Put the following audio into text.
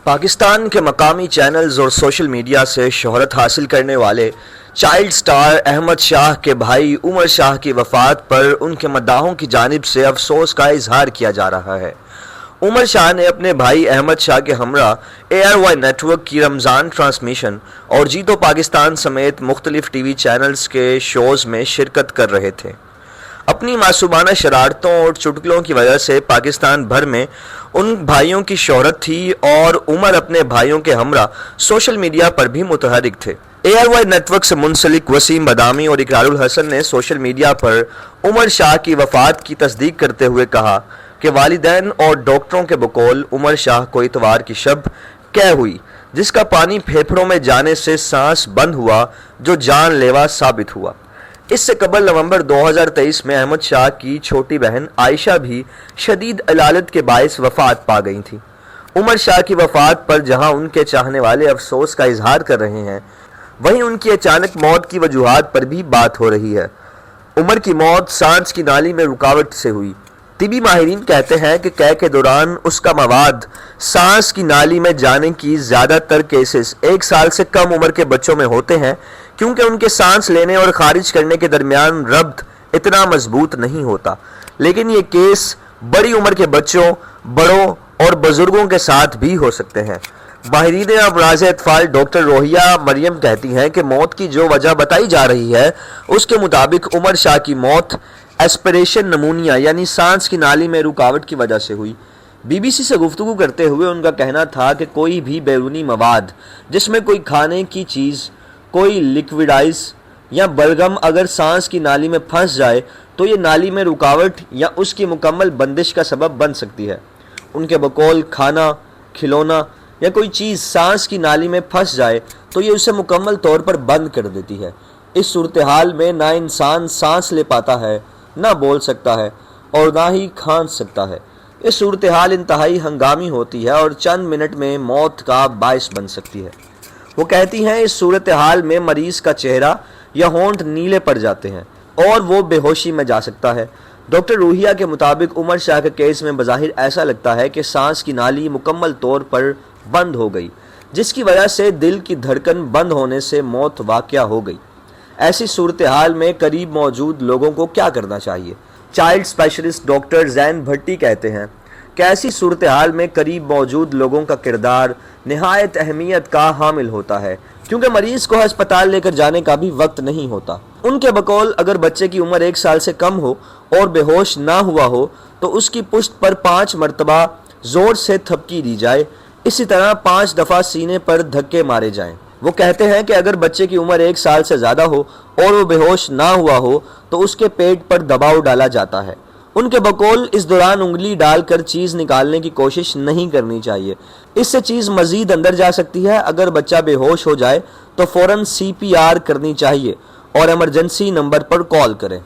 पाकिस्तान के मकामी चैनल्स और सोशल मीडिया से शोहरत हासिल करने वाले चाइल्ड स्टार अहमद शाह के भाई उमर शाह की वफ़ात पर उनके मद्दाहों की जानिब से अफसोस का इजहार किया जा रहा है। उमर शाह ने अपने भाई अहमद शाह के हमरा ARY नेटवर्क की रमज़ान ट्रांसमिशन और जीतो पाकिस्तान समेत मुख्तलिफ TV चैनल्स के शोज़ में शिरकत कर रहे थे। अपनी मासूमाना शरारतों और चुटकुलों की वजह से पाकिस्तान भर में उन भाइयों की शोहरत थी और उमर अपने भाइयों के हमरा सोशल मीडिया पर भी मुतहरिक थे। ARY नेटवर्क से मुंसलिक वसीम बदामी और इकरारुल हसन ने सोशल मीडिया पर उमर शाह की वफ़ात की तस्दीक करते हुए कहा कि वालिदैन और डॉक्टरों के बकौल उमर शाह को इतवार की शब कैद हुई, जिसका पानी फेफड़ों में जाने से सांस बंद हुआ, जो जानलेवा साबित हुआ। इससे कबल नवंबर 2023 में अहमद शाह की छोटी बहन आयशा भी शदीद अलालत के बायस वफ़ात पा गई थी। उमर शाह की वफ़ात पर जहां उनके चाहने वाले अफसोस का इजहार कर रहे हैं, वहीं उनकी अचानक मौत की वजूहात पर भी बात हो रही है। उमर की मौत सांस की नाली में रुकावट से हुई। तिबी माहिरीन कहते हैं कि कैद के दौरान उसका मवाद सांस की नाली में जाने की ज़्यादातर केसेस 1 साल से कम उम्र के बच्चों में होते हैं, क्योंकि उनके सांस लेने और खारिज करने के दरमियान रब्त इतना मजबूत नहीं होता। लेकिन ये केस बड़ी उम्र के बच्चों, बड़ों और बुजुर्गों के साथ भी हो सकते हैं। माहिरीन अमराज़ अतफ़ाल डॉक्टर रोहिया मरियम कहती हैं कि मौत की जो वजह बताई जा रही है, उसके मुताबिक उमर शाह की मौत एस्पिरेशन नमूनिया यानी सांस की नाली में रुकावट की वजह से हुई। BBC से गुफ्तगू करते हुए उनका कहना था कि कोई भी बैरूनी मवाद जिसमें कोई खाने की चीज़, कोई लिक्विडाइज या बलगम अगर सांस की नाली में फंस जाए तो ये नाली में रुकावट या उसकी मुकम्मल बंदिश का सबब बन सकती है। उनके बकौल खाना, खिलौना या कोई चीज़ सांस की नाली में फंस जाए तो ये उसे मुकम्मल तौर पर बंद कर देती है। इस सूरत हाल में ना इंसान सांस ले पाता है, ना बोल सकता है और ना ही खांस सकता है। ये सूरत हाल इंतहाई हंगामी होती है और चंद मिनट में मौत का बायस बन सकती है। वो कहती हैं इस सूरत हाल में मरीज़ का चेहरा या होंठ नीले पड़ जाते हैं और वो बेहोशी में जा सकता है। डॉक्टर रूहिया के मुताबिक उमर शाह के केस में बज़ाहिर ऐसा लगता है कि सांस की नाली मुकम्मल तौर पर बंद हो गई, जिसकी वजह से दिल की धड़कन बंद होने से मौत वाक़या हो गई। ऐसी सूरत हाल में करीब मौजूद लोगों को क्या करना चाहिए? चाइल्ड स्पेशलिस्ट डॉक्टर जैन भट्टी कहते हैं कि ऐसी सूरत हाल में करीब मौजूद लोगों का किरदार निहायत अहमियत का हामिल होता है, क्योंकि मरीज़ को अस्पताल लेकर जाने का भी वक्त नहीं होता। उनके बकौल अगर बच्चे की उम्र 1 साल से कम हो और बेहोश ना हुआ हो तो उसकी पुश्त पर 5 मरतबा ज़ोर से थपकी दी जाए। इसी तरह 5 दफ़ा सीने पर धक्के मारे जाएं। वो कहते हैं कि अगर बच्चे की उम्र 1 साल से ज़्यादा हो और वो बेहोश ना हुआ हो तो उसके पेट पर दबाव डाला जाता है। उनके बकौल इस दौरान उंगली डालकर चीज़ निकालने की कोशिश नहीं करनी चाहिए, इससे चीज़ मज़ीद अंदर जा सकती है। अगर बच्चा बेहोश हो जाए तो फ़ौरन CPR करनी चाहिए और इमरजेंसी नंबर पर कॉल करें।